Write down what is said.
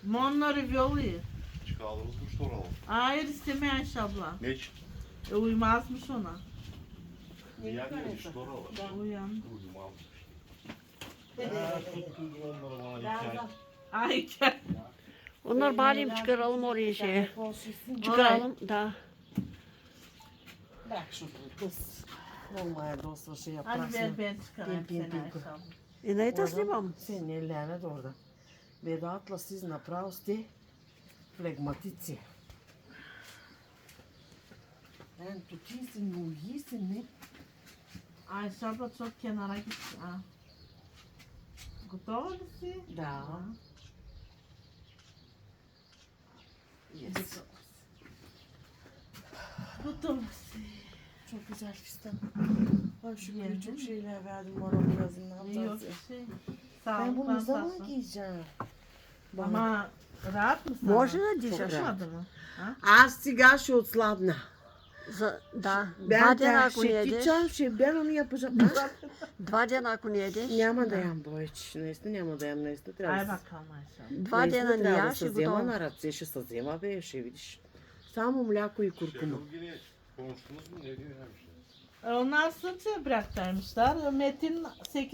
Monları yolu. Çıkardığımız oralı. Hayır istemiyor Ayşe abla. Ne için? Uymazmış ona. Niye gelmiş oralı? Uyan. Uyumam. Tutturdu onları bana hikaye. Ay gel. Onlar bari çıkaralım oraya şeye. Çıkaralım da. Bırak şunu kız. Olmaya da olsa şey Hadi yaparsın. ben çıkarayım Pim, seni pim, Ayşe pim. abla. Ne teslimam? Senin ellerine de orada. Vedat'la siz napravsti flegmatici. Ben tutisin mi uyisin mi? Ayşe abla çok kenara gitti. Ha. Готова ли си? Da. Yes. Готова си. Çok güzel fistan. Ay şu Yerim çok mi? şeyler verdim bana yazın ne Yok yapacağız? bir şey. Ben bunu Sağlıktan ne zaman sağsın. giyeceğim? Ama rahat mısın? Можно дишать? Çalışmadı mı? Ha? Az sigar şu otslavna. Да. Ben Два дена de ако не şey едеш, gideceğim şey ben onu yapacağım. два дена ако не едеш, Няма да ям повече. Наистина няма да ям. Наистина трябва Ay да се... bakalım Ayşe abla. два дена не трябва да яш се и взема готово. на ръце. Ще се взема, бе, ще видиш. Само мляко и куркума. Yine konuştunuz mu? Ne diyor? Onlar sınıfça bıraktırmışlar. Metin 8